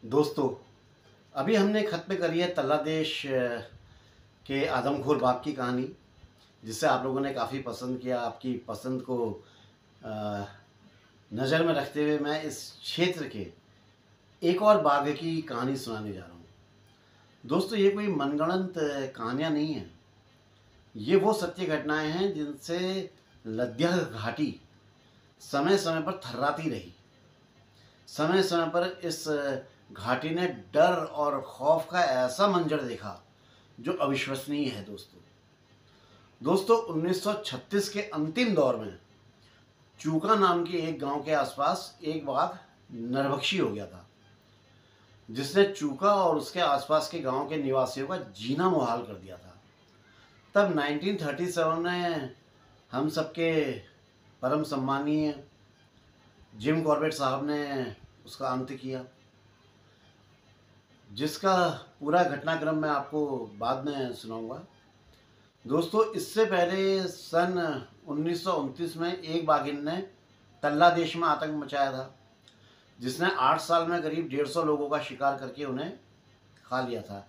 दोस्तों, अभी हमने ख़त्म करी है तल्लादेश के आदमखोर बाग की कहानी, जिसे आप लोगों ने काफ़ी पसंद किया। आपकी पसंद को नज़र में रखते हुए मैं इस क्षेत्र के एक और बाघ की कहानी सुनाने जा रहा हूँ। दोस्तों, ये कोई मनगढ़ंत कहानियाँ नहीं हैं। ये वो सत्य घटनाएं हैं जिनसे लद्या घाटी समय समय पर थर्राती रही। समय समय पर इस घाटी ने डर और खौफ का ऐसा मंजर देखा जो अविश्वसनीय है। दोस्तों 1936 के अंतिम दौर में चूका नाम के एक गांव के आसपास एक बाघ नरभक्षी हो गया था, जिसने चूका और उसके आसपास के गांव के निवासियों का जीना मुहाल कर दिया था। तब 1937 में हम सबके परम सम्मानीय जिम कॉर्बेट साहब ने उसका अंत किया, जिसका पूरा घटनाक्रम मैं आपको बाद में सुनाऊंगा। दोस्तों, इससे पहले सन 1929 में एक बाघिन ने तल्लादेश में आतंक मचाया था, जिसने 8 साल में करीब 150 लोगों का शिकार करके उन्हें खा लिया था।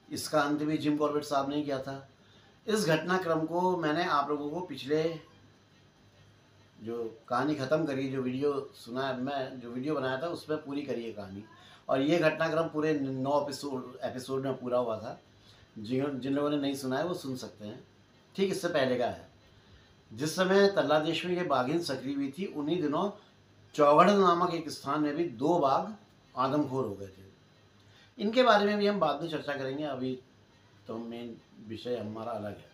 इसका अंत भी जिम कॉर्बेट साहब ने किया था। इस घटनाक्रम को मैंने आप लोगों को पिछले जो कहानी ख़त्म करी, जो वीडियो सुना, मैं जो वीडियो बनाया था उसमें पूरी करी है कहानी। और ये घटनाक्रम पूरे 9 एपिसोड में पूरा हुआ था। जिन लोगों ने नहीं सुना है वो सुन सकते हैं। ठीक इससे पहले का है। जिस समय तल्लादेश में ये बाघिन सक्रिय हुई थी, उन्हीं दिनों चौगढ़ नामक एक स्थान में भी 2 बाघ आदमखोर हो गए थे। इनके बारे में भी हम बाद में चर्चा करेंगे। अभी तो मेन विषय हमारा अलग है।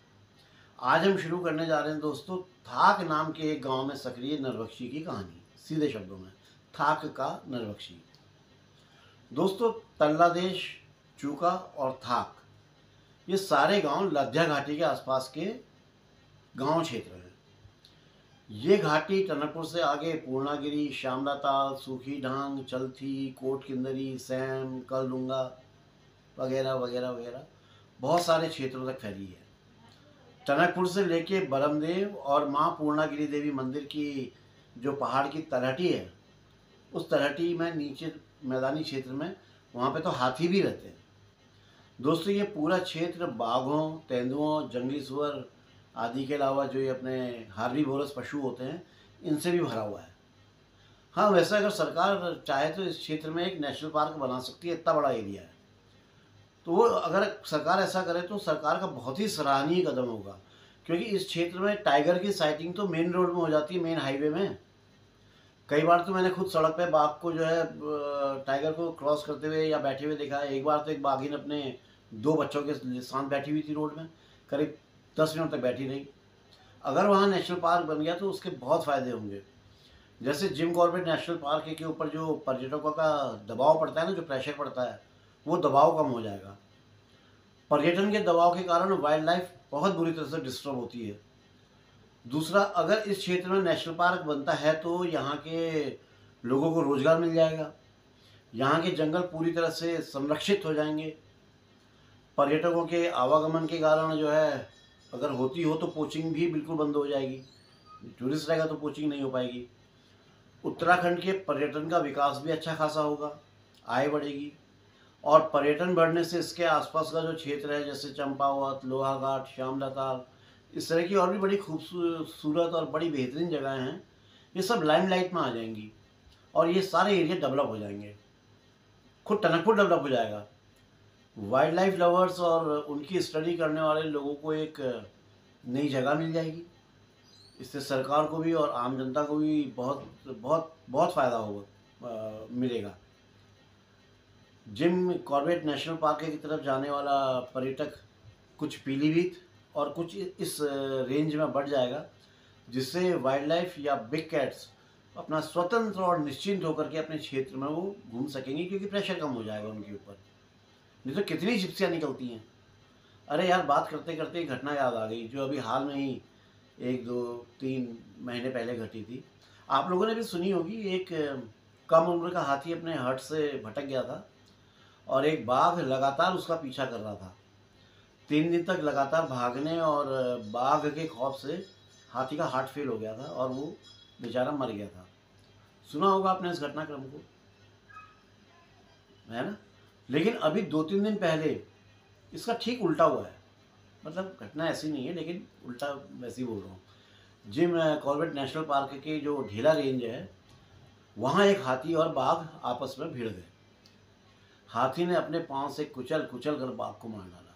आज हम शुरू करने जा रहे हैं दोस्तों, थाक नाम के एक गांव में सक्रिय नरभक्षी की कहानी। सीधे शब्दों में, थाक का नरभक्षी। दोस्तों, तल्लादेश, चूका और थाक, ये सारे गांव लद्या घाटी के आसपास के गांव क्षेत्र हैं। ये घाटी टनकपुर से आगे पूर्णागिरी, श्यामला ताल, सूखी ढांग, चलथी, कोट किंदरी, सैम, कलडुंगा वगैरह वगैरह वगैरह बहुत सारे क्षेत्रों तक फैली है। टनकपुर से लेके बरमदेव और माँ पूर्णागिरी देवी मंदिर की जो पहाड़ की तलहटी है, उस तलहटी में नीचे मैदानी क्षेत्र में, वहाँ पे तो हाथी भी रहते हैं। दोस्तों, ये पूरा क्षेत्र बाघों, तेंदुओं, जंगली सुअर आदि के अलावा जो ये अपने हार्बीवोरस पशु होते हैं, इनसे भी भरा हुआ है। हाँ, वैसे अगर सरकार चाहे तो इस क्षेत्र में एक नेशनल पार्क बना सकती है, इतना बड़ा एरिया है। तो वो अगर सरकार ऐसा करे तो सरकार का बहुत ही सराहनीय कदम होगा, क्योंकि इस क्षेत्र में टाइगर की साइटिंग तो मेन रोड में हो जाती है, मेन हाईवे में। कई बार तो मैंने खुद सड़क पे बाघ को जो है टाइगर को क्रॉस करते हुए या बैठे हुए देखा है। एक बार तो एक बाघिन अपने 2 बच्चों के साथ बैठी हुई थी रोड में, करीब 10 मिनट तक बैठी रही। अगर वहाँ नेशनल पार्क बन गया तो उसके बहुत फ़ायदे होंगे। जैसे जिम कॉर्बेट नेशनल पार्क के ऊपर जो पर्यटकों का दबाव पड़ता है ना, जो प्रेशर पड़ता है, वो दबाव कम हो जाएगा। पर्यटन के दबाव के कारण वाइल्ड लाइफ बहुत बुरी तरह से डिस्टर्ब होती है। दूसरा, अगर इस क्षेत्र में नेशनल पार्क बनता है तो यहाँ के लोगों को रोज़गार मिल जाएगा। यहाँ के जंगल पूरी तरह से संरक्षित हो जाएंगे। पर्यटकों के आवागमन के कारण जो है, अगर होती हो तो पोचिंग भी बिल्कुल बंद हो जाएगी। टूरिस्ट रहेगा तो पोचिंग नहीं हो पाएगी। उत्तराखंड के पर्यटन का विकास भी अच्छा खासा होगा, आय बढ़ेगी। और पर्यटन बढ़ने से इसके आसपास का जो क्षेत्र है, जैसे चंपावत, लोहाघाट, श्यामला ताल, इस तरह की और भी बड़ी खूबसूरत और बड़ी बेहतरीन जगहें हैं, ये सब लाइमलाइट में आ जाएंगी और ये सारे एरिया डेवलप हो जाएंगे। खुद टनकपुर डेवलप हो जाएगा। वाइल्ड लाइफ लवर्स और उनकी स्टडी करने वाले लोगों को एक नई जगह मिल जाएगी। इससे सरकार को भी और आम जनता को भी बहुत बहुत बहुत फ़ायदा होगा, मिलेगा। जिम कॉर्बेट नेशनल पार्क की तरफ जाने वाला पर्यटक कुछ पीलीभीत और कुछ इस रेंज में बढ़ जाएगा, जिससे वाइल्ड लाइफ या बिग कैट्स अपना स्वतंत्र और निश्चिंत होकर के अपने क्षेत्र में वो घूम सकेंगे, क्योंकि प्रेशर कम हो जाएगा उनके ऊपर। नहीं तो कितनी जिप्सियाँ निकलती हैं। अरे यार, बात करते करते एक घटना याद आ गई जो अभी हाल में ही 1-2-3 महीने पहले घटी थी। आप लोगों ने भी सुनी होगी। एक कम उम्र का हाथी अपने हट से भटक गया था और एक बाघ लगातार उसका पीछा कर रहा था। 3 दिन तक लगातार भागने और बाघ के खौफ से हाथी का हार्ट फेल हो गया था और वो बेचारा मर गया था। सुना होगा आपने इस घटनाक्रम को। है ना। लेकिन अभी 2-3 दिन पहले इसका ठीक उल्टा हुआ है। मतलब घटना ऐसी नहीं है, लेकिन उल्टा वैसे ही बोल रहा हूँ। जिम कॉर्बेट नेशनल पार्क के जो ढेला रेंज है, वहाँ एक हाथी और बाघ आपस में भिड़ गए। हाथी ने अपने पाँव से कुचल कुचल कर बाघ को मार डाला।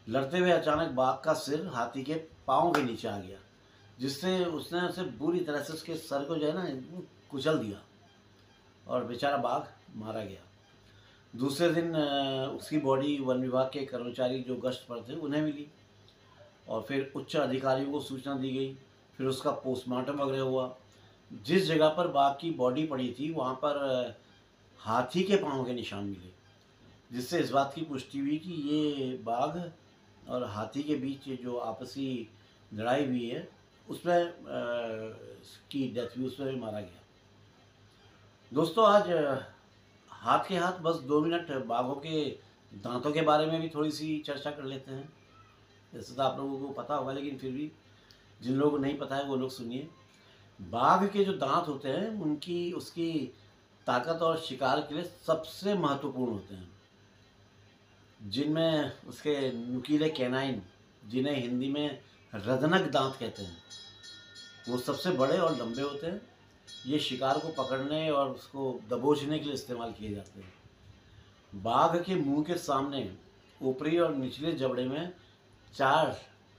लड़ते हुए अचानक बाघ का सिर हाथी के पाँव के नीचे आ गया, जिससे उसने उसे बुरी तरह से उसके सर को जो है ना कुचल दिया और बेचारा बाघ मारा गया। दूसरे दिन उसकी बॉडी वन विभाग के कर्मचारी जो गश्त पर थे उन्हें मिली और फिर उच्च अधिकारियों को सूचना दी गई। फिर उसका पोस्टमार्टम वगैरह हुआ। जिस जगह पर बाघ की बॉडी पड़ी थी वहाँ पर हाथी के पाँव के निशान मिले, जिससे इस बात की पुष्टि हुई कि ये बाघ और हाथी के बीच जो आपसी लड़ाई हुई है उसमें की डेथ हुई, उसमें मारा गया। दोस्तों, आज हाथ के हाथ बस 2 मिनट बाघों के दांतों के बारे में भी थोड़ी सी चर्चा कर लेते हैं। जैसे तो आप लोगों को पता होगा, लेकिन फिर भी जिन लोगों को नहीं पता है वो लोग सुनिए। बाघ के जो दांत होते हैं उनकी उसकी ताकत और शिकार के लिए सबसे महत्वपूर्ण होते हैं, जिनमें उसके नुकीले कैनाइन, जिन्हें हिंदी में रदनक दांत कहते हैं, वो सबसे बड़े और लंबे होते हैं। ये शिकार को पकड़ने और उसको दबोचने के लिए इस्तेमाल किए जाते हैं। बाघ के मुंह के सामने ऊपरी और निचले जबड़े में 4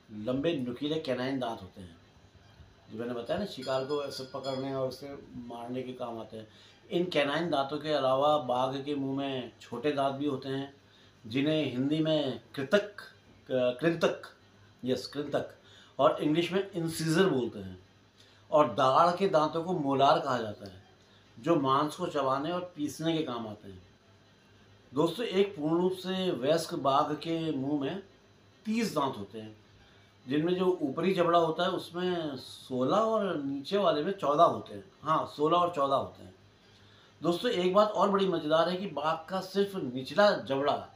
लंबे नुकीले कैनाइन दांत होते हैं, जो मैंने बताया ना शिकार को ऐसे पकड़ने और उसे मारने के काम आते हैं। इन कैनाइन दांतों के अलावा बाघ के मुंह में छोटे दांत भी होते हैं, जिन्हें हिंदी में कृंतक और इंग्लिश में इंसीजर बोलते हैं। और दाढ़ के दांतों को मोलार कहा जाता है, जो मांस को चबाने और पीसने के काम आते हैं। दोस्तों, एक पूर्ण रूप से वयस्क बाघ के मुंह में 30 दांत होते हैं, जिनमें जो ऊपरी जबड़ा होता है उसमें 16 और नीचे वाले में 14 होते हैं। हाँ, 16 और 14 होते हैं। दोस्तों, एक बात और बड़ी मज़ेदार है कि बाघ का सिर्फ निचला जबड़ा,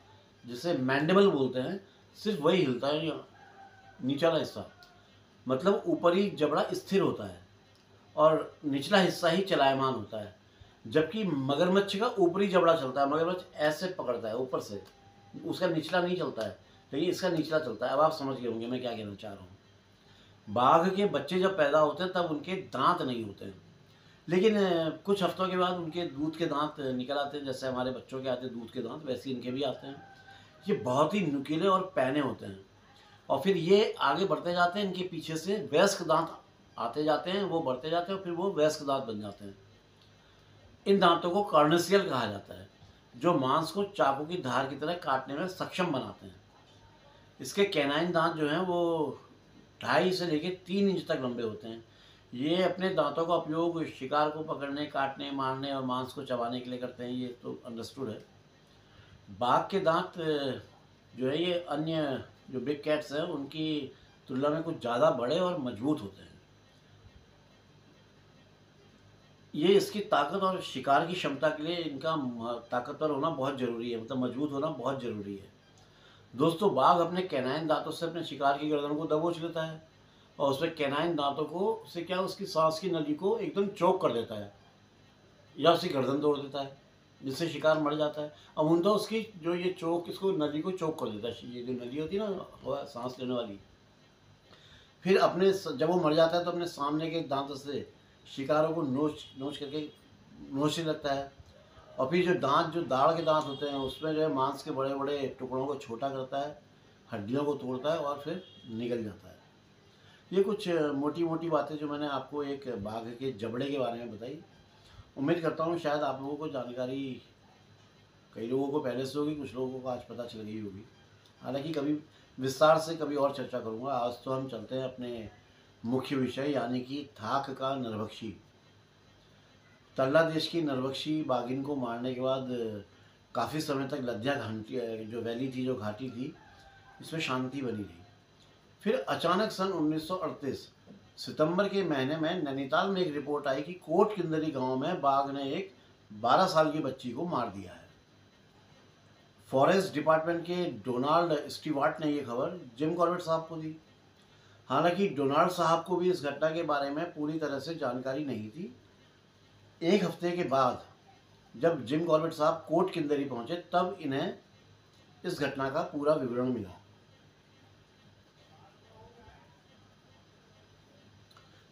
जिसे मैंडिबल बोलते हैं, सिर्फ वही हिलता है, नीचा वाला हिस्सा। मतलब ऊपरी जबड़ा स्थिर होता है और निचला हिस्सा ही चलायमान होता है। जबकि मगरमच्छ का ऊपरी जबड़ा चलता है, मगरमच्छ ऐसे पकड़ता है ऊपर से, उसका निचला नहीं चलता है, लेकिन इसका निचला चलता है। अब आप समझ गए होंगे मैं क्या कहना चाह रहा हूँ। बाघ के बच्चे जब पैदा होते हैं तब उनके दांत नहीं होते हैं, लेकिन कुछ हफ्तों के बाद उनके दूध के दांत निकल आते हैं। जैसे हमारे बच्चों के आते हैं दूध के दांत, वैसे इनके भी आते हैं। ये बहुत ही नुकीले और पैने होते हैं और फिर ये आगे बढ़ते जाते हैं। इनके पीछे से वयस्क दांत आते जाते हैं, वो बढ़ते जाते हैं और फिर वो वयस्क दांत बन जाते हैं। इन दांतों को कार्निसियल कहा जाता है, जो मांस को चाकू की धार की तरह काटने में सक्षम बनाते हैं। इसके कैनाइन दांत जो हैं वो 2.5 से लेकर 3 इंच तक लंबे होते हैं। ये अपने दांतों का उपयोग शिकार को पकड़ने, काटने, मारने और मांस को चबाने के लिए करते हैं, ये तो अंडरस्टूड है। बाघ के दांत जो है ये अन्य जो बिग कैट्स हैं उनकी तुलना में कुछ ज़्यादा बड़े और मजबूत होते हैं। ये इसकी ताकत और शिकार की क्षमता के लिए इनका ताकतवर होना बहुत ज़रूरी है, मतलब मजबूत होना बहुत ज़रूरी है। दोस्तों, बाघ अपने कैनाइन दांतों से अपने शिकार की गर्दन को दबोच लेता है और उसमें कैनाइन दांतों को से क्या उसकी सांस की नली को एकदम चोक कर देता है या उसकी गर्दन तोड़ देता है, जिससे शिकार मर जाता है। अब उन तो उसकी जो ये चोक, इसको नली को चोक कर देता है, ये जो नली होती है ना सांस लेने वाली, फिर अपने जब वो मर जाता है तो अपने सामने के दांतों से शिकारों को नोच करके नोचने लगता है। और फिर जो दाढ़ के दांत होते हैं उसमें जो है मांस के बड़े बड़े टुकड़ों को छोटा करता है, हड्डियों को तोड़ता है और फिर निकल जाता है। ये कुछ मोटी मोटी बातें जो मैंने आपको एक बाघ के जबड़े के बारे में बताई। उम्मीद करता हूँ शायद आप लोगों को जानकारी, कई लोगों को पहले से होगी, कुछ लोगों को आज पता चल गई होगी। हालांकि कभी विस्तार से कभी और चर्चा करूँगा। आज तो हम चलते हैं अपने मुख्य विषय, यानी कि थाक का नरभक्षी। तल्ला देश की नरभक्षी बाघिन को मारने के बाद काफ़ी समय तक लद्या घाटी जो वैली थी, जो घाटी थी, इसमें शांति बनी रही। फिर अचानक सन 1938 सितंबर के महीने में नैनीताल में एक रिपोर्ट आई कि कोट किंदरी गांव में बाघ ने एक 12 साल की बच्ची को मार दिया है। फॉरेस्ट डिपार्टमेंट के डोनाल्ड स्टीवार्ट ने यह खबर जिम कॉर्बेट साहब को दी। हालांकि डोनाल्ड साहब को भी इस घटना के बारे में पूरी तरह से जानकारी नहीं थी। एक हफ्ते के बाद जब जिम कॉर्बेट साहब कोट किंदरी पहुंचे तब इन्हें इस घटना का पूरा विवरण मिला।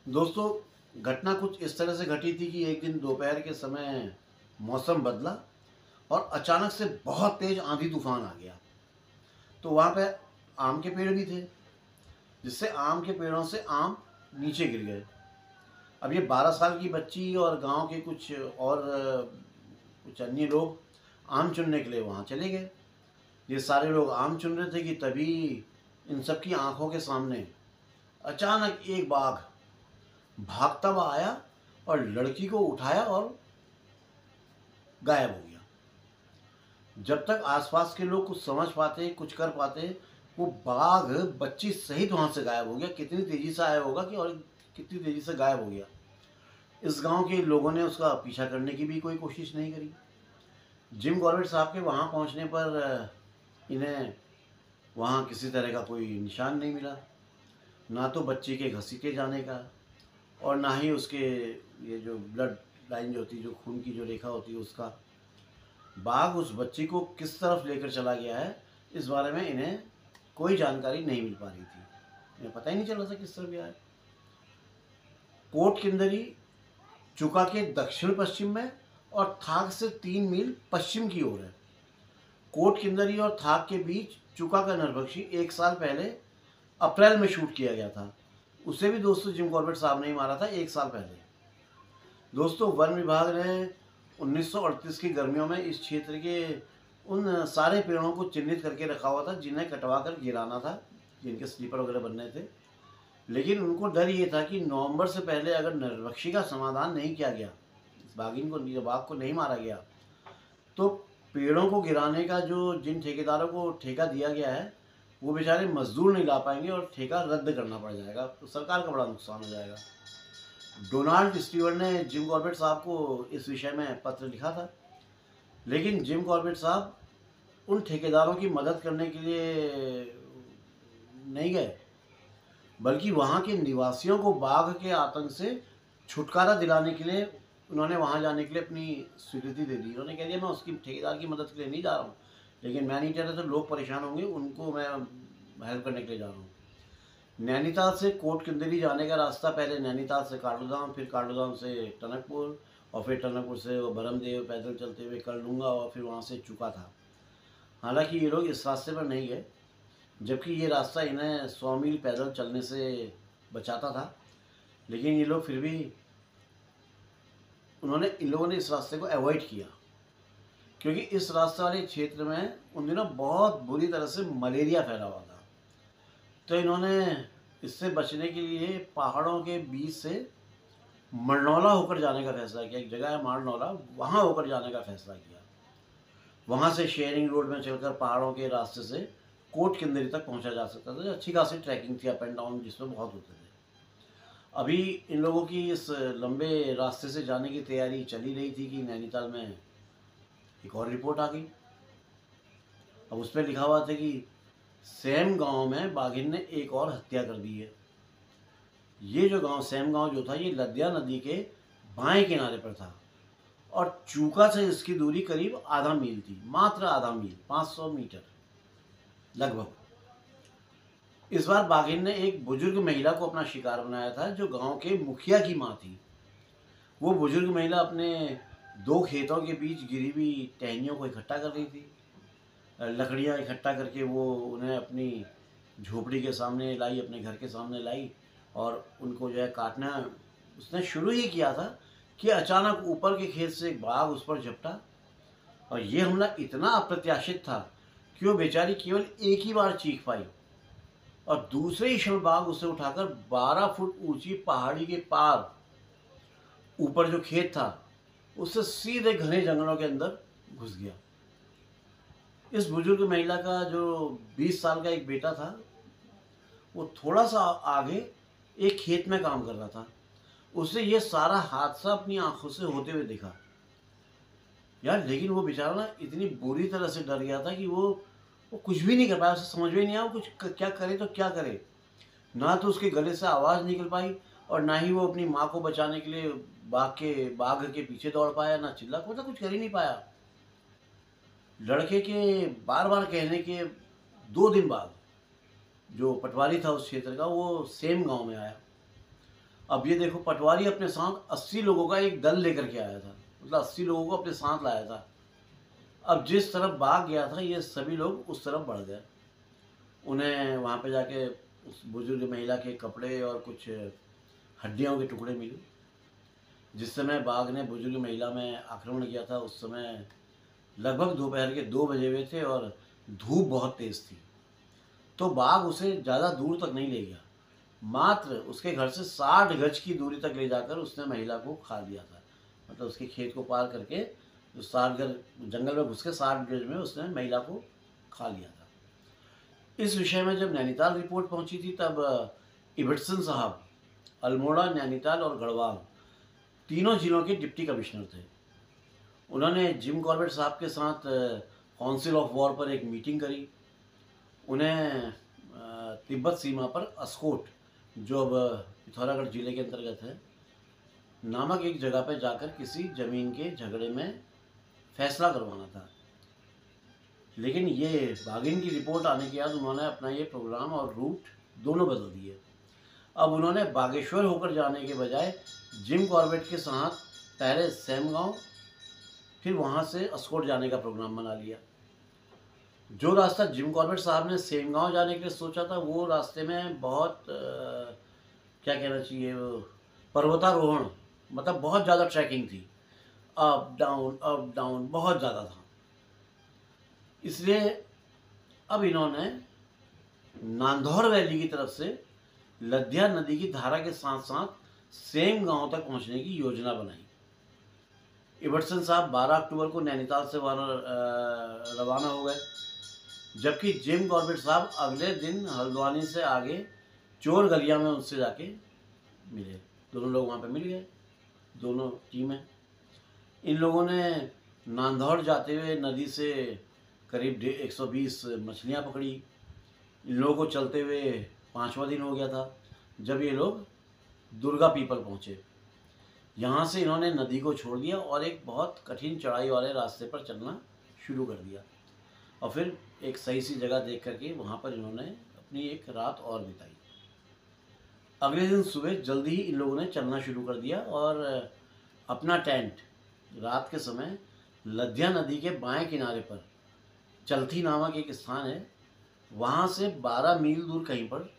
दोस्तों, घटना कुछ इस तरह से घटी थी कि एक दिन दोपहर के समय मौसम बदला और अचानक से बहुत तेज आंधी तूफान आ गया। तो वहाँ पे आम के पेड़ भी थे, जिससे आम के पेड़ों से आम नीचे गिर गए। अब ये 12 साल की बच्ची और गांव के कुछ अन्य लोग आम चुनने के लिए वहाँ चले गए। ये सारे लोग आम चुन रहे थे कि तभी इन सब की आंखों के सामने अचानक एक बाघ भागता हुआ आया और लड़की को उठाया और गायब हो गया। जब तक आसपास के लोग कुछ समझ पाते, कुछ कर पाते, वो बाघ बच्ची सहित वहाँ से गायब हो गया। कितनी तेज़ी से आया होगा कि और कितनी तेज़ी से गायब हो गया। इस गांव के लोगों ने उसका पीछा करने की भी कोई कोशिश नहीं करी। जिम कॉर्बेट साहब के वहाँ पहुँचने पर इन्हें वहाँ किसी तरह का कोई निशान नहीं मिला, ना तो बच्ची के घसीटे जाने का और ना ही उसके ये जो ब्लड लाइन जो होती है, जो खून की जो रेखा होती है उसका। बाघ उस बच्ची को किस तरफ लेकर चला गया है, इस बारे में इन्हें कोई जानकारी नहीं मिल पा रही थी। इन्हें पता ही नहीं चल रहा था किस तरफ गया है। कोट किंदरी चुका के दक्षिण पश्चिम में और थाक से 3 मील पश्चिम की ओर है। कोट किंदरी और थाक के बीच चुका का नरभक्षी 1 साल पहले अप्रैल में शूट किया गया था। उसे भी दोस्तों जिम कॉर्बेट साहब ने ही मारा था 1 साल पहले। दोस्तों, वन विभाग ने 1938 की गर्मियों में इस क्षेत्र के उन सारे पेड़ों को चिन्हित करके रखा हुआ था जिन्हें कटवा कर गिराना था, जिनके स्लीपर वगैरह बनने थे। लेकिन उनको डर ये था कि नवंबर से पहले अगर नरभक्षी का समाधान नहीं किया गया, इस बाघ को नहीं मारा गया, तो पेड़ों को गिराने का जो जिन ठेकेदारों को ठेका दिया गया है वो बेचारे मजदूर नहीं ला पाएंगे और ठेका रद्द करना पड़ जाएगा, तो सरकार का बड़ा नुकसान हो जाएगा। डोनाल्ड स्टीवर्ट ने जिम कॉर्बेट साहब को इस विषय में पत्र लिखा था, लेकिन जिम कॉर्बेट साहब उन ठेकेदारों की मदद करने के लिए नहीं गए, बल्कि वहाँ के निवासियों को बाघ के आतंक से छुटकारा दिलाने के लिए उन्होंने वहाँ जाने के लिए अपनी स्वीकृति दे दी। उन्होंने कह दिया मैं उसकी ठेकेदार की मदद के लिए नहीं जा रहा हूँ, लेकिन मैं नहीं चाहता तो लोग परेशान होंगे, उनको मैं हेल्प करने के लिए जा रहा हूँ। नैनीताल से कोट किंदरी जाने का रास्ता पहले नैनीताल से काठगोदाम, फिर काठगोदाम से टनकपुर और फिर टनकपुर से बरमदेव पैदल चलते हुए करलूंगा और फिर वहाँ से चुका था। हालांकि ये लोग इस रास्ते पर नहीं गए, जबकि ये रास्ता इन्हें 100 मील पैदल चलने से बचाता था, लेकिन ये लोग फिर भी इन लोगों ने इस रास्ते को अवॉइड किया, क्योंकि इस रास्ते वाले क्षेत्र में उन दिनों बहुत बुरी तरह से मलेरिया फैला हुआ था। तो इन्होंने इससे बचने के लिए पहाड़ों के बीच से मरनौला होकर जाने का फैसला किया। एक जगह है मरनौला, वहाँ होकर जाने का फैसला किया। वहाँ से शेयरिंग रोड में चलकर पहाड़ों के रास्ते से कोट किंदरी तक पहुँचा जा सकता था। अच्छी खासी ट्रैकिंग थी, अप एंड डाउन जिसमें बहुत होते थे। अभी इन लोगों की इस लंबे रास्ते से जाने की तैयारी चली रही थी कि नैनीताल में एक और रिपोर्ट आ गई। अब उस पर लिखा हुआ था कि सेम गांव में बाघिन ने एक और हत्या कर दी है। ये जो गांव सेम गांव जो था, ये लद्या नदी के बाएं किनारे पर था और चूका से इसकी दूरी करीब आधा मील थी, मात्र आधा मील, 500 मीटर लगभग। इस बार बाघिन ने एक बुजुर्ग महिला को अपना शिकार बनाया था, जो गांव के मुखिया की मां थी। वो बुजुर्ग महिला अपने 2 खेतों के बीच गिरी हुई टहनियों को इकट्ठा कर रही थी। लकड़ियां इकट्ठा करके वो उन्हें अपनी झोपड़ी के सामने लाई, अपने घर के सामने लाई और उनको जो है काटना उसने शुरू ही किया था कि अचानक ऊपर के खेत से एक बाघ उस पर झपटा और ये हमला इतना अप्रत्याशित था कि वो बेचारी केवल एक ही बार चीख पाई और दूसरे ही क्षण बाघ उसे उठाकर 12 फुट ऊंची पहाड़ी के पार ऊपर जो खेत था उससे सीधे घने जंगलों के अंदर घुस गया। इस बुजुर्ग महिला का जो 20 साल का एक बेटा था, वो थोड़ा सा आगे एक खेत में काम कर रहा था। उसे ये सारा हादसा अपनी आंखों से होते हुए देखा यार। लेकिन वो बेचारा ना इतनी बुरी तरह से डर गया था कि वो कुछ भी नहीं कर पाया। उसे समझ में नहीं आया वो कुछ क्या करे तो क्या करे। ना तो उसके गले से आवाज़ निकल पाई और ना ही वो अपनी माँ को बचाने के लिए बाघ के पीछे दौड़ पाया, ना चिल्ला, मतलब कुछ कर ही नहीं पाया। लड़के के बार बार कहने के 2 दिन बाद जो पटवारी था उस क्षेत्र का, वो सेम गांव में आया। अब ये देखो, पटवारी अपने साथ 80 लोगों का एक दल लेकर के आया था, मतलब 80 लोगों को अपने साथ लाया था। अब जिस तरफ बाघ गया था, ये सभी लोग उस तरफ बढ़ गए। उन्हें वहाँ पे जाके उस बुजुर्ग महिला के कपड़े और कुछ हड्डियों के टुकड़े मिले। जिस समय बाघ ने बुजुर्ग महिला में आक्रमण किया था, उस समय लगभग दोपहर के 2 बजे हुए थे और धूप बहुत तेज़ थी। तो बाघ उसे ज़्यादा दूर तक नहीं ले गया, मात्र उसके घर से 60 गज की दूरी तक ले जाकर उसने महिला को खा लिया था। मतलब उसके खेत को पार करके जो 60 गज जंगल में घुस के 60 गज में उसने महिला को खा लिया था। इस विषय में जब नैनीताल रिपोर्ट पहुंची थी, तब इबटसन साहब अल्मोड़ा, नैनीताल और गढ़वाल तीनों जिलों के डिप्टी कमिश्नर थे। उन्होंने जिम कॉर्बेट साहब के साथ काउंसिल ऑफ वॉर पर एक मीटिंग करी। उन्हें तिब्बत सीमा पर अस्कोट, जो अब पिथौरागढ़ जिले के अंतर्गत है, नामक एक जगह पर जाकर किसी ज़मीन के झगड़े में फैसला करवाना था। लेकिन ये बाघिन की रिपोर्ट आने के बाद उन्होंने अपना ये प्रोग्राम और रूट दोनों बदल दिए। अब उन्होंने बागेश्वर होकर जाने के बजाय जिम कॉर्बेट के साथ पहले सेमगांव, फिर वहाँ से अस्कोट जाने का प्रोग्राम बना लिया। जो रास्ता जिम कॉर्बेट साहब ने सेमगांव जाने के लिए सोचा था, वो रास्ते में बहुत क्या कहना चाहिए, पर्वतारोहण, मतलब बहुत ज़्यादा ट्रैकिंग थी, अप डाउन बहुत ज़्यादा था। इसलिए अब इन्होंने नांदौर वैली की तरफ से लद्या नदी की धारा के साथ साथ सेम गांव तक पहुंचने की योजना बनाई। इबटसन साहब 12 अक्टूबर को नैनीताल से रवाना हो गए, जबकि जिम कॉर्बेट साहब अगले दिन हल्द्वानी से आगे चोर गलिया में उससे जाके मिले। दोनों लोग वहाँ पे मिल गए, दोनों टीमें। इन लोगों ने नांदौर जाते हुए नदी से करीब 120 मछलियाँ पकड़ी। इन लोगों को चलते हुए 5वां दिन हो गया था जब ये लोग दुर्गा पीपल पहुँचे। यहाँ से इन्होंने नदी को छोड़ दिया और एक बहुत कठिन चढ़ाई वाले रास्ते पर चलना शुरू कर दिया, और फिर एक सही सी जगह देख करके वहाँ पर इन्होंने अपनी एक रात और बिताई। अगले दिन सुबह जल्दी ही इन लोगों ने चलना शुरू कर दिया और अपना टेंट रात के समय लद्या नदी के बाएं किनारे पर चलथी नामक एक स्थान है, वहाँ से 12 मील दूर कहीं पर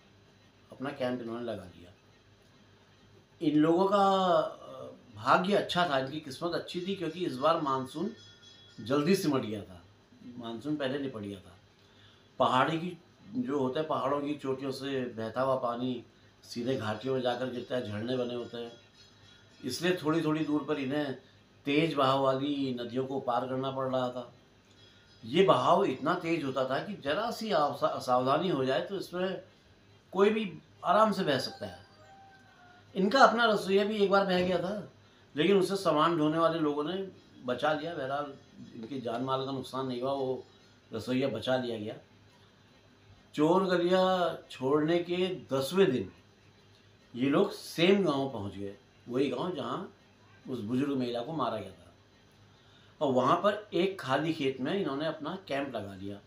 अपना कैंप इन्होंने लगा दिया। इन लोगों का भाग्य अच्छा था, इनकी किस्मत अच्छी थी, क्योंकि इस बार मानसून जल्दी सिमट गया था, मानसून पहले निपट गया था। पहाड़ी की जो होता है, पहाड़ों की चोटियों से बहता हुआ पानी सीधे घाटियों में जाकर गिरता है, झरने बने होते हैं। इसलिए थोड़ी थोड़ी दूर पर इन्हें तेज़ बहाव वाली नदियों को पार करना पड़ रहा था। ये बहाव इतना तेज होता था कि जरा सी असावधानी हो जाए तो इसमें कोई भी आराम से बह सकता है। इनका अपना रसोईया भी एक बार बह गया था, लेकिन उसे सामान ढोने वाले लोगों ने बचा लिया। बहरहाल इनकी जान माल का नुकसान नहीं हुआ, वो रसोईया बचा लिया गया। चोर गलिया छोड़ने के 10वें दिन ये लोग सेम गांव पहुंच गए, वही गांव जहां उस बुजुर्ग महिला को मारा गया था। और वहाँ पर एक खाली खेत में इन्होंने अपना कैंप लगा लिया।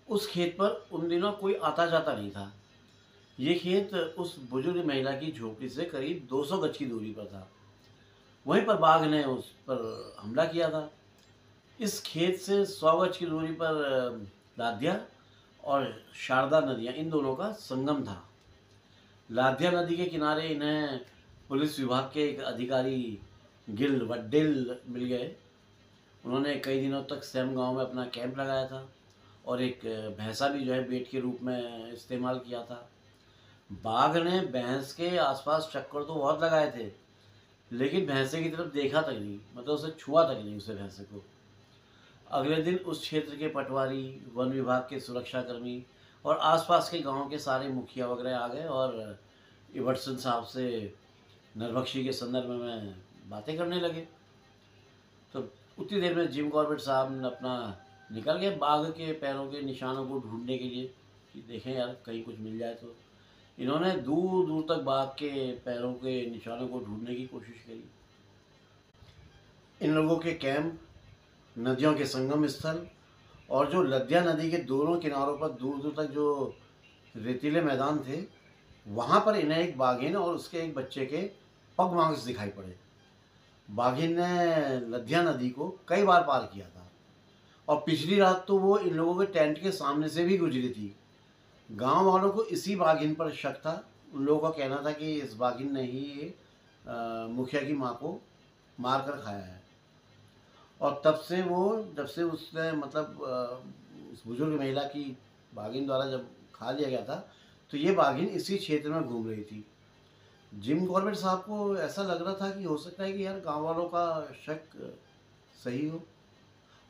उस खेत पर उन दिनों कोई आता जाता नहीं था। ये खेत उस बुजुर्ग महिला की झोपड़ी से करीब 200 गज की दूरी पर था। वहीं पर बाघ ने उस पर हमला किया था। इस खेत से 100 गज की दूरी पर लाध्या और शारदा नदियाँ, इन दोनों का संगम था। लाध्या नदी के किनारे इन्हें पुलिस विभाग के एक अधिकारी गिल वड्डेल मिल गए। उन्होंने कई दिनों तक सेम गांव में अपना कैंप लगाया था और एक भैंसा भी जो है बेट के रूप में इस्तेमाल किया था। बाघ ने भैंस के आसपास चक्कर तो बहुत लगाए थे, लेकिन भैंसे की तरफ देखा तक नहीं, मतलब उसे छुआ तक नहीं, उसे भैंसे को। अगले दिन उस क्षेत्र के पटवारी, वन विभाग के सुरक्षाकर्मी और आसपास के गांव के सारे मुखिया वगैरह आ गए और इबटसन साहब से नरभक्षी के संदर्भ में बातें करने लगे। तो उतनी देर में जिम कॉर्बेट साहब ने अपना निकल गए बाघ के पैरों के निशानों को ढूंढने के लिए कि देखें यार कहीं कुछ मिल जाए तो। इन्होंने दूर दूर तक बाघ के पैरों के निशानों को ढूंढने की कोशिश करी। इन लोगों के कैंप, नदियों के संगम स्थल और जो लद्या नदी के दोनों किनारों पर दूर दूर तक जो रेतीले मैदान थे, वहाँ पर इन्हें एक बाघिन और उसके एक बच्चे के पगमार्क्स दिखाई पड़े। बाघिन ने लद्या नदी को कई बार पार किया था और पिछली रात तो वो इन लोगों के टेंट के सामने से भी गुजरी थी। गांव वालों को इसी बाघिन पर शक था। उन लोगों का कहना था कि इस बाघिन ने ही मुखिया की माँ को मार कर खाया है। और तब से जब से उसने उस बुजुर्ग महिला की बाघिन द्वारा जब खा लिया गया था, तो ये बाघिन इसी क्षेत्र में घूम रही थी। जिम कॉर्बेट साहब को ऐसा लग रहा था कि हो सकता है कि यार गांव वालों का शक सही हो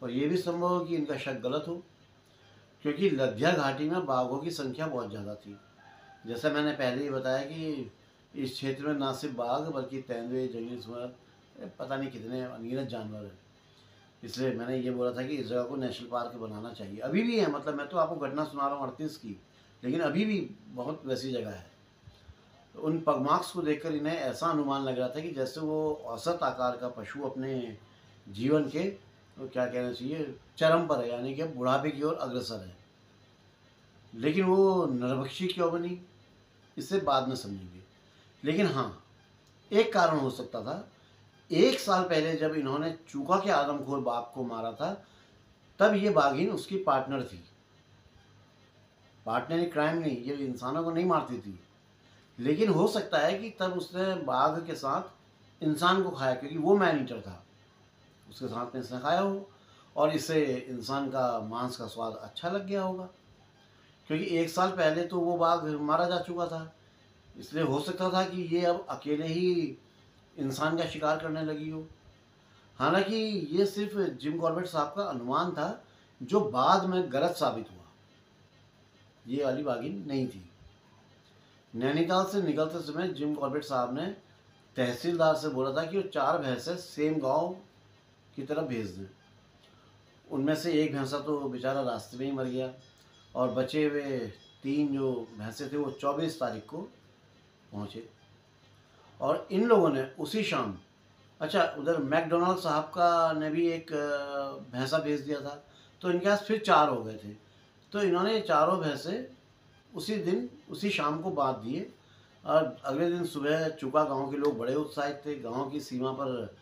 और ये भी संभव हो कि इनका शक गलत हो, क्योंकि लद्या घाटी में बाघों की संख्या बहुत ज़्यादा थी। जैसा मैंने पहले ही बताया कि इस क्षेत्र में ना सिर्फ बाघ बल्कि तेंदुए, जंगली सुअर, पता नहीं कितने अनगिनत जानवर हैं। इसलिए मैंने ये बोला था कि इस जगह को नेशनल पार्क बनाना चाहिए। अभी भी है, मैं तो आपको घटना सुना रहा हूँ 38 की, लेकिन अभी भी बहुत वैसी जगह है। तो उन पगमार्क्स को देखकर इन्हें ऐसा अनुमान लग रहा था कि जैसे वो औसत आकार का पशु अपने जीवन के, तो क्या कहना चाहिए, चरम पर है, यानी कि बुढ़ापे की ओर अग्रसर है। लेकिन वो नरभक्षी क्यों बनी, इसे बाद में समझेंगे। लेकिन हाँ, एक कारण हो सकता था। 1 साल पहले जब इन्होंने चूका के आदमखोर बाघ को मारा था, तब ये बाघिन उसकी पार्टनर थी। पार्टनर क्राइम नहीं, ये इंसानों को नहीं मारती थी, लेकिन हो सकता है कि तब उसने बाघ के साथ इंसान को खाया, क्योंकि वो मैन ईटर था, उसके साथ में इसने खाया हो और इसे इंसान का मांस का स्वाद अच्छा लग गया होगा, क्योंकि 1 साल पहले तो वो बाघ मारा जा चुका था। इसलिए हो सकता था कि ये अब अकेले ही इंसान का शिकार करने लगी हो। हालांकि ये सिर्फ जिम कॉर्बेट साहब का अनुमान था, जो बाद में गलत साबित हुआ। ये वाली बाघिन नहीं थी। नैनीताल से निकलते समय जिम कॉर्बेट साहब ने तहसीलदार से बोला था कि वो 4 भैंसें सेम गांव की तरफ भेज दें। उनमें से एक भैंसा तो बेचारा रास्ते में ही मर गया और बचे हुए 3 जो भैंसे थे वो 24 तारीख को पहुँचे। और इन लोगों ने उसी शाम, अच्छा उधर मैकडोनाल्ड साहब का ने भी एक भैंसा भेज दिया था, तो इनके पास फिर 4 हो गए थे। तो इन्होंने ये चारों भैंसे उसी दिन उसी शाम को बांध दिए और अगले दिन सुबह चूका गांव के लोग बड़े उत्साहित थे। गांव की सीमा पर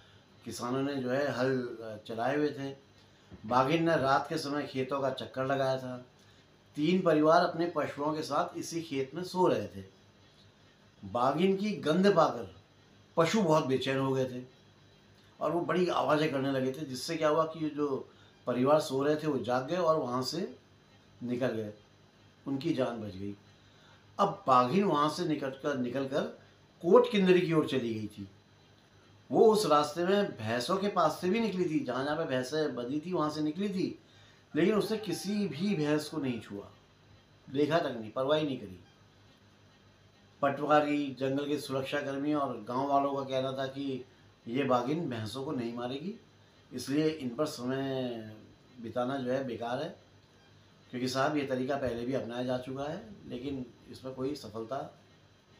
किसानों ने जो है हल चलाए हुए थे। बाघिन ने रात के समय खेतों का चक्कर लगाया था। 3 परिवार अपने पशुओं के साथ इसी खेत में सो रहे थे। बाघिन की गंध पाकर पशु बहुत बेचैन हो गए थे और वो बड़ी आवाज़ें करने लगे थे, जिससे क्या हुआ कि जो परिवार सो रहे थे वो जाग गए और वहाँ से निकल गए, उनकी जान बच गई। अब बाघिन वहाँ से निकलकर कोट किंदरी की ओर चली गई थी। वो उस रास्ते में भैंसों के पास से भी निकली थी, जहाँ जहाँ पे भैंसें बंधी थी वहाँ से निकली थी, लेकिन उसने किसी भी भैंस को नहीं छुआ, देखा तक नहीं, परवाह नहीं करी। पटवारी, जंगल के सुरक्षाकर्मी और गांव वालों का कहना था कि ये बाघिन भैंसों को नहीं मारेगी, इसलिए इन पर समय बिताना जो है बेकार है, क्योंकि साहब ये तरीका पहले भी अपनाया जा चुका है, लेकिन इसमें कोई सफलता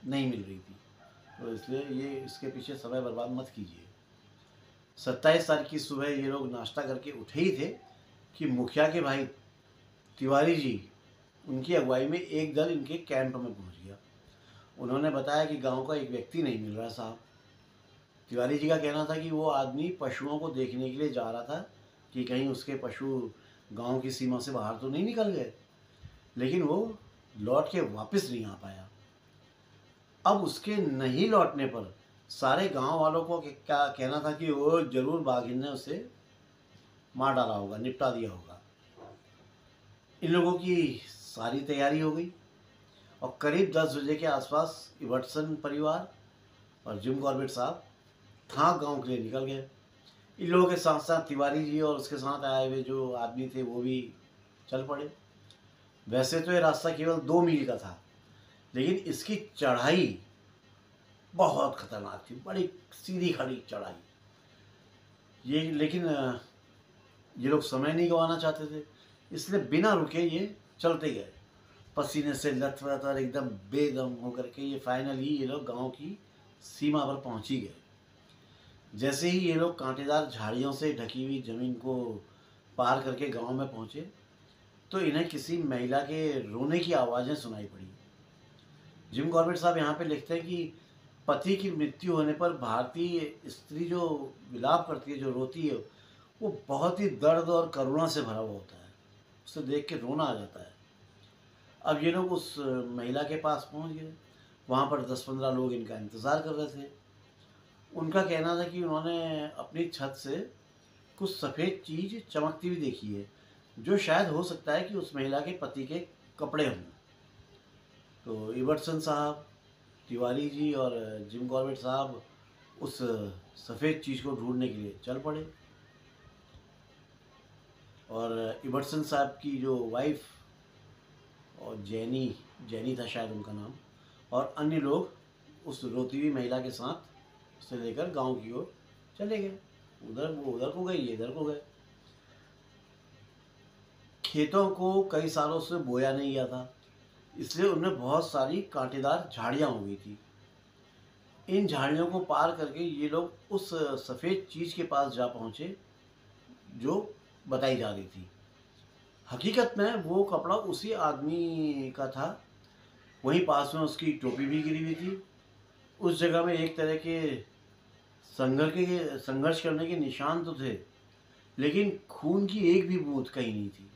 नहीं मिल रही थी, तो इसलिए ये इसके पीछे समय बर्बाद मत कीजिए। 27 तारीख की सुबह ये लोग नाश्ता करके उठे ही थे कि मुखिया के भाई तिवारी जी, उनकी अगुवाई में एक दल इनके कैंप में पहुंच गया। उन्होंने बताया कि गांव का एक व्यक्ति नहीं मिल रहा साहब। तिवारी जी का कहना था कि वो आदमी पशुओं को देखने के लिए जा रहा था कि कहीं उसके पशु गांव की सीमा से बाहर तो नहीं निकल गए, लेकिन वो लौट के वापस नहीं आ पाया। अब उसके नहीं लौटने पर सारे गांव वालों को क्या कहना था कि वो जरूर बाघिन ने उसे मार डाला होगा, निपटा दिया होगा। इन लोगों की सारी तैयारी हो गई और करीब 10 बजे के आसपास इवर्टसन परिवार और जिम कॉर्बेट साहब थाक गांव के लिए निकल गए। इन लोगों के साथ साथ तिवारी जी और उसके साथ आए हुए जो आदमी थे वो भी चल पड़े। वैसे तो ये रास्ता केवल 2 मील का था, लेकिन इसकी चढ़ाई बहुत खतरनाक थी, बड़ी सीधी खड़ी चढ़ाई। लेकिन ये लोग समय नहीं गंवाना चाहते थे, इसलिए बिना रुके ये चलते गए। पसीने से लथपथ और एकदम बेदम होकर के ये फाइनली ये लोग गांव की सीमा पर पहुंच ही गए। जैसे ही ये लोग कांटेदार झाड़ियों से ढकी हुई जमीन को पार करके गांव में पहुंचे तो इन्हें किसी महिला के रोने की आवाज़ें सुनाई पड़ी। जिम कॉर्बेट साहब यहाँ पे लिखते हैं कि पति की मृत्यु होने पर भारतीय स्त्री जो विलाप करती है, जो रोती है, वो बहुत ही दर्द और करुणा से भरा हुआ होता है। उसे देख के रोना आ जाता है। अब ये लोग उस महिला के पास पहुंच गए। वहाँ पर 10-15 लोग इनका इंतज़ार कर रहे थे। उनका कहना था कि उन्होंने अपनी छत से कुछ सफ़ेद चीज़ चमकती हुई देखी है, जो शायद हो सकता है कि उस महिला के पति के कपड़े हों। तो इबर्टसन साहब, तिवारी जी और जिम कॉर्बेट साहब उस सफ़ेद चीज़ को ढूंढने के लिए चल पड़े। और इबर्टसन साहब की जो वाइफ और जैनी था शायद उनका नाम, और अन्य लोग उस रोती हुई महिला के साथ उसे लेकर गांव की ओर चले गए। वो उधर को गए, ये इधर को गए। खेतों को कई सालों से बोया नहीं गया था, इसलिए उनमें बहुत सारी कांटेदार झाड़ियाँ हो गई थी। इन झाड़ियों को पार करके ये लोग उस सफ़ेद चीज़ के पास जा पहुँचे जो बताई जा रही थी। हकीकत में वो कपड़ा उसी आदमी का था। वहीं पास में उसकी टोपी भी गिरी हुई थी। उस जगह में एक तरह के संघर्ष करने के निशान तो थे, लेकिन खून की एक भी बूंद कहीं नहीं थी।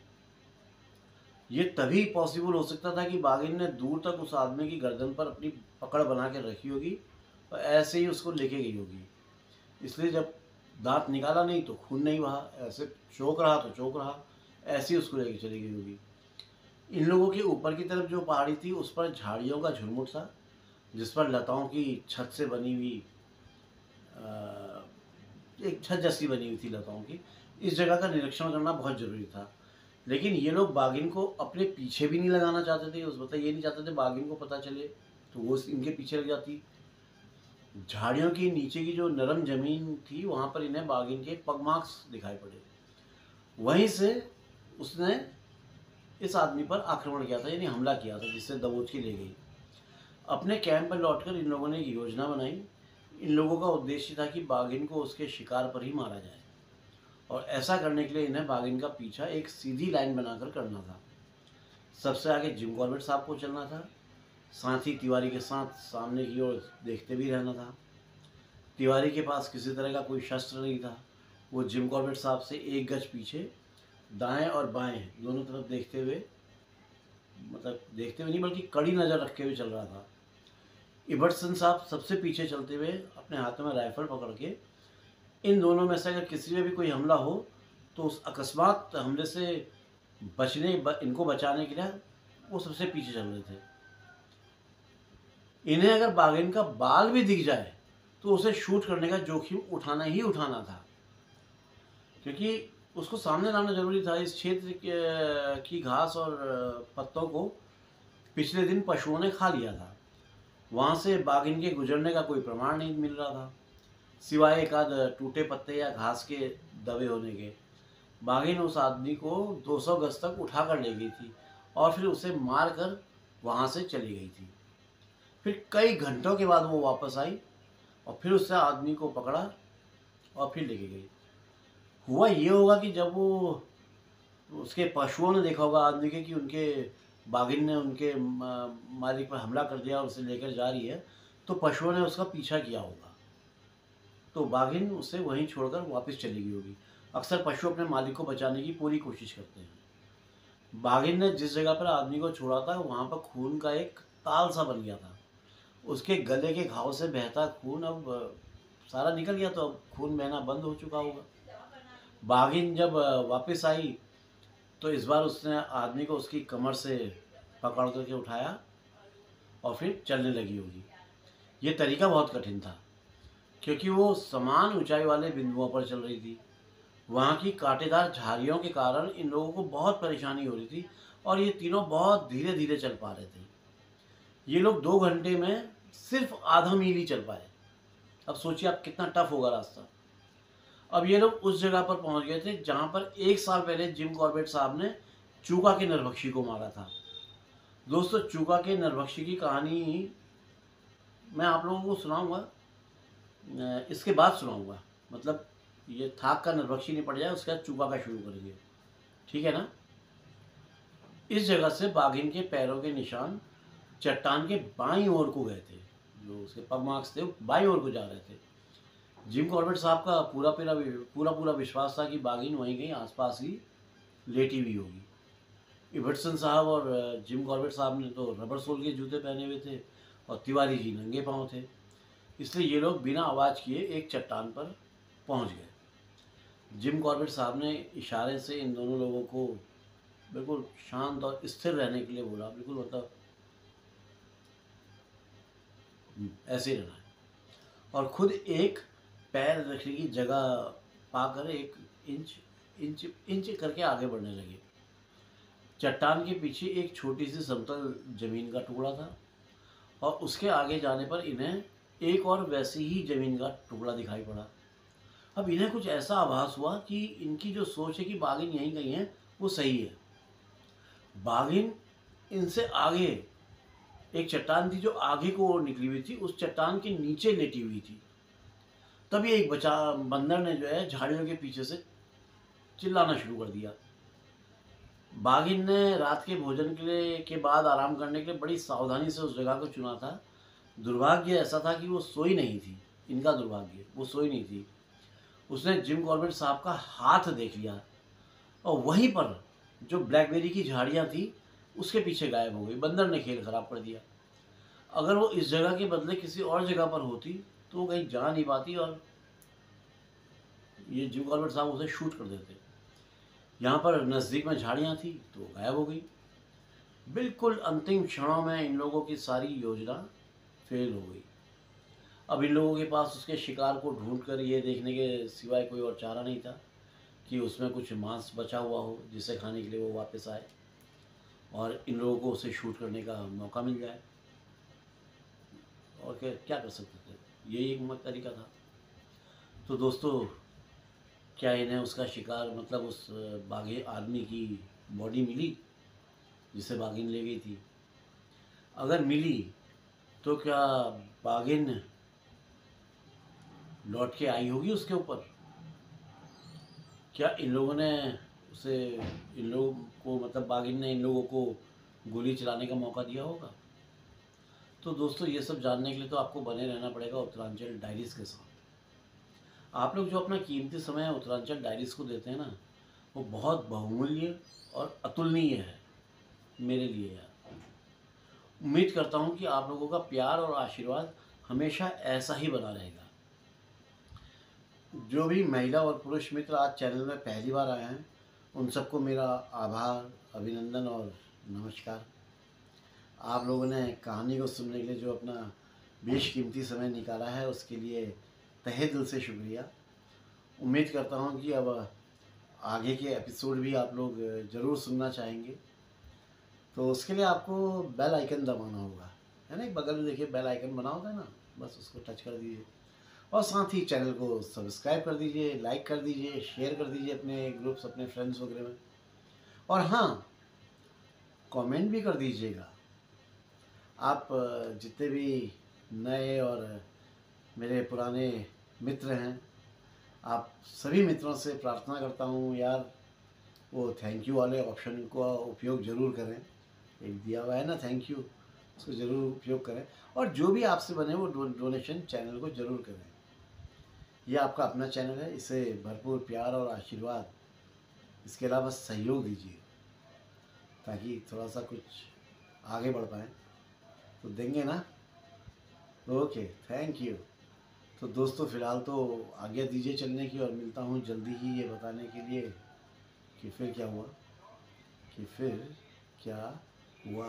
ये तभी पॉसिबल हो सकता था कि बाघिन ने दूर तक उस आदमी की गर्दन पर अपनी पकड़ बना के रखी होगी और ऐसे ही उसको लेके गई होगी। इसलिए जब दांत निकाला नहीं तो खून नहीं बहा, ऐसे चौंक रहा तो चौंक रहा, ऐसे ही उसको लेके चली गई होगी। इन लोगों के ऊपर की तरफ जो पहाड़ी थी उस पर झाड़ियों का झुरमुट था, जिस पर लताओं की छत से बनी हुई एक छत जैसी बनी हुई थी लताओं की। इस जगह का निरीक्षण करना बहुत ज़रूरी था, लेकिन ये लोग बाघिन को अपने पीछे भी नहीं लगाना चाहते थे। उस मतलब ये नहीं चाहते थे बाघिन को पता चले तो वो इनके पीछे लग जाती। झाड़ियों की नीचे की जो नरम ज़मीन थी वहाँ पर इन्हें बाघिन के पग मार्क्स दिखाई पड़े। वहीं से उसने इस आदमी पर आक्रमण किया था, यानी हमला किया था, जिससे दबोच के ले गई। अपने कैंप पर लौटकर इन लोगों ने एक योजना बनाई। इन लोगों का उद्देश्य था कि बाघिन को उसके शिकार पर ही मारा जाए, और ऐसा करने के लिए इन्हें बाघिन का पीछा एक सीधी लाइन बनाकर करना था। सबसे आगे जिम कॉर्बेट साहब को चलना था, साथ ही तिवारी के साथ सामने की ओर देखते भी रहना था। तिवारी के पास किसी तरह का कोई शस्त्र नहीं था। वो जिम कॉर्बेट साहब से 1 गज पीछे दाएं और बाएं दोनों तरफ देखते हुए, मतलब देखते हुए नहीं बल्कि कड़ी नज़र रखे हुए चल रहा था। इबर्टसन साहब सबसे पीछे चलते हुए अपने हाथों में राइफल पकड़ के, इन दोनों में से अगर किसी में भी कोई हमला हो तो उस अकस्मात हमले से इनको बचाने के लिए वो सबसे पीछे चल रहे थे। इन्हें अगर बाघिन का बाल भी दिख जाए तो उसे शूट करने का जोखिम उठाना ही उठाना था, क्योंकि उसको सामने लाना जरूरी था। इस क्षेत्र की घास और पत्तों को पिछले दिन पशुओं ने खा लिया था। वहाँ से बाघिन के गुजरने का कोई प्रमाण नहीं मिल रहा था, सिवाय एक आध टूटे पत्ते या घास के दबे होने के। बाघिन उस आदमी को 200 गज तक उठा कर ले गई थी और फिर उसे मार कर वहाँ से चली गई थी। फिर कई घंटों के बाद वो वापस आई और फिर उससे आदमी को पकड़ा और फिर लेके गई। हुआ ये होगा कि जब वो उसके पशुओं ने देखा होगा आदमी के कि उनके बाघिन ने उनके मालिक पर हमला कर दिया और उसे लेकर जा रही है, तो पशुओं ने उसका पीछा किया होगा, तो बाघिन उसे वहीं छोड़कर वापस चली गई होगी। अक्सर पशु अपने मालिक को बचाने की पूरी कोशिश करते हैं। बाघिन ने जिस जगह पर आदमी को छोड़ा था वहाँ पर खून का एक ताल सा बन गया था। उसके गले के घाव से बहता खून अब सारा निकल गया, तो अब खून बहना बंद हो चुका होगा। बाघिन जब वापस आई तो इस बार उसने आदमी को उसकी कमर से पकड़ करके उठाया और फिर चलने लगी होगी। ये तरीका बहुत कठिन था, क्योंकि वो समान ऊंचाई वाले बिंदुओं पर चल रही थी। वहाँ की कांटेदार झाड़ियों के कारण इन लोगों को बहुत परेशानी हो रही थी और ये तीनों बहुत धीरे धीरे चल पा रहे थे। ये लोग 2 घंटे में सिर्फ आधा मील ही चल पाए। अब सोचिए आप कितना टफ होगा रास्ता। अब ये लोग उस जगह पर पहुंच गए थे जहां पर 1 साल पहले जिम कॉर्बेट साहब ने चूका के नरभक्षी को मारा था। दोस्तों चूका के नरभक्षी की कहानी मैं आप लोगों को सुनाऊंगा, इसके बाद सुनाऊंगा। मतलब ये थाक का नरभक्षी नहीं पड़ जाए, उसके बाद चूका का शुरू करेंगे, ठीक है ना। इस जगह से बाघिन के पैरों के निशान चट्टान के बाईं ओर को गए थे। जो उसके पग मार्क्स थे वो बाईं ओर को जा रहे थे। जिम कॉर्बेट साहब का पूरा विश्वास था कि बाघिन वहीं कहीं आसपास ही लेटी हुई होगी। इवर्टसन साहब और जिम कॉर्बेट साहब ने तो रबर सोल के जूते पहने हुए थे और तिवारी जी नंगे पाँव थे, इसलिए ये लोग बिना आवाज़ किए एक चट्टान पर पहुंच गए। जिम कॉर्बेट साहब ने इशारे से इन दोनों लोगों को बिल्कुल शांत और स्थिर रहने के लिए बोला। बिल्कुल मतलब ऐसे ही रहना है, और खुद एक पैर रखने की जगह पाकर एक इंच इंच इंच करके आगे बढ़ने लगे। चट्टान के पीछे एक छोटी सी समतल जमीन का टुकड़ा था और उसके आगे जाने पर इन्हें एक और वैसी ही जमीन का टुकड़ा दिखाई पड़ा। अब इन्हें कुछ ऐसा आभास हुआ कि इनकी जो सोच है कि बाघिन यहीं कहीं है वो सही है। बाघिन इनसे आगे एक चट्टान थी जो आगे को ओर निकली हुई थी, उस चट्टान के नीचे लेटी हुई थी। तभी एक बंदर ने जो है झाड़ियों के पीछे से चिल्लाना शुरू कर दिया। बाघिन ने रात के भोजन के बाद आराम करने के लिए बड़ी सावधानी से उस जगह को चुना था। दुर्भाग्य ऐसा था कि वो सोई नहीं थी। इनका दुर्भाग्य, वो सोई नहीं थी। उसने जिम कॉर्बेट साहब का हाथ देख लिया और वहीं पर जो ब्लैकबेरी की झाड़ियाँ थी उसके पीछे गायब हो गई। बंदर ने खेल खराब कर दिया। अगर वो इस जगह के बदले किसी और जगह पर होती तो वो कहीं जा नहीं पाती और ये जिम कॉर्बेट साहब उसे शूट कर देते। यहाँ पर नज़दीक में झाड़ियाँ थी तो गायब हो गई। बिल्कुल अंतिम क्षणों में इन लोगों की सारी योजना फेल हो गई। अब इन लोगों के पास उसके शिकार को ढूंढकर ये देखने के सिवाय कोई और चारा नहीं था कि उसमें कुछ मांस बचा हुआ हो जिसे खाने के लिए वो वापस आए और इन लोगों को उसे शूट करने का मौका मिल जाए। और क्या कर सकते थे, यही एक तरीका था। तो दोस्तों क्या इन्हें उसका शिकार मतलब उस बाघे आदमी की बॉडी मिली जिसे बाघिन ले गई थी? अगर मिली तो क्या बाघिन लौट के आई होगी उसके ऊपर? क्या इन लोगों ने उसे, इन लोगों को मतलब बाघिन ने इन लोगों को गोली चलाने का मौका दिया होगा? तो दोस्तों ये सब जानने के लिए तो आपको बने रहना पड़ेगा उत्तरांचल डायरीज़ के साथ। आप लोग जो अपना कीमती समय उत्तरांचल डायरीज़ को देते हैं ना, वो बहुत बहुमूल्य और अतुलनीय है मेरे लिए यार। उम्मीद करता हूँ कि आप लोगों का प्यार और आशीर्वाद हमेशा ऐसा ही बना रहेगा। जो भी महिला और पुरुष मित्र आज चैनल में पहली बार आए हैं उन सबको मेरा आभार, अभिनंदन और नमस्कार। आप लोगों ने कहानी को सुनने के लिए जो अपना बेशकीमती समय निकाला है उसके लिए तहे दिल से शुक्रिया। उम्मीद करता हूँ कि अब आगे के एपिसोड भी आप लोग ज़रूर सुनना चाहेंगे। तो उसके लिए आपको बेल आइकन दबाना होगा, है ना। एक बगल में देखिए बेल आइकन बना होता है ना, बस उसको टच कर दीजिए और साथ ही चैनल को सब्सक्राइब कर दीजिए, लाइक कर दीजिए, शेयर कर दीजिए अपने ग्रुप्स, अपने फ्रेंड्स वगैरह में। और हाँ, कमेंट भी कर दीजिएगा। आप जितने भी नए और मेरे पुराने मित्र हैं, आप सभी मित्रों से प्रार्थना करता हूँ यार, वो थैंक यू वाले ऑप्शन का उपयोग ज़रूर करें। एक दिया हुआ है ना थैंक यू, उसको ज़रूर उपयोग करें। और जो भी आपसे बने वो डोनेशन चैनल को ज़रूर करें। ये आपका अपना चैनल है, इसे भरपूर प्यार और आशीर्वाद, इसके अलावा सहयोग दीजिए ताकि थोड़ा सा कुछ आगे बढ़ पाएँ। तो देंगे ना? Okay, thank you. तो दोस्तों फ़िलहाल तो आज्ञा दीजिए चलने की, और मिलता हूँ जल्दी ही ये बताने के लिए कि फिर क्या हुआ, कि फिर क्या हुआ।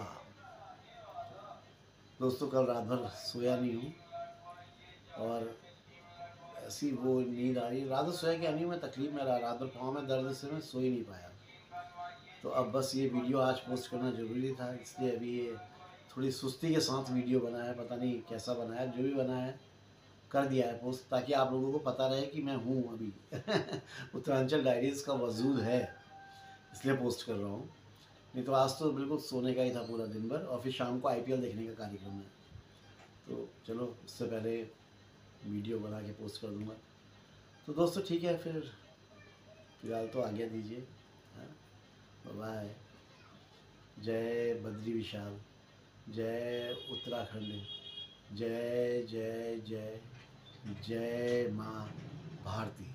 दोस्तों कल रात भर सोया नहीं हूँ और ऐसी वो नींद आ रही है। रात भर सोया क्या नहीं, मैं तकलीफ में रहा, रात भर पाँव में दर्द से मैं सो ही नहीं पाया। तो अब बस ये वीडियो आज पोस्ट करना ज़रूरी था, इसलिए अभी ये थोड़ी सुस्ती के साथ वीडियो बना है। पता नहीं कैसा बना है, जो भी बना है कर दिया है पोस्ट, ताकि आप लोगों को पता रहे कि मैं हूँ अभी उत्तरांचल डायरीज़ का वजूद है, इसलिए पोस्ट कर रहा हूँ। नहीं तो आज तो बिल्कुल सोने का ही था पूरा दिन भर, और फिर शाम को आईपीएल देखने का कार्यक्रम है। तो चलो उससे पहले वीडियो बना के पोस्ट कर दूँगा। तो दोस्तों ठीक है, फिलहाल तो आज्ञा दीजिए। हाँ, बाय। जय बद्री विशाल, जय उत्तराखंड, जय जय जय जय माँ भारती।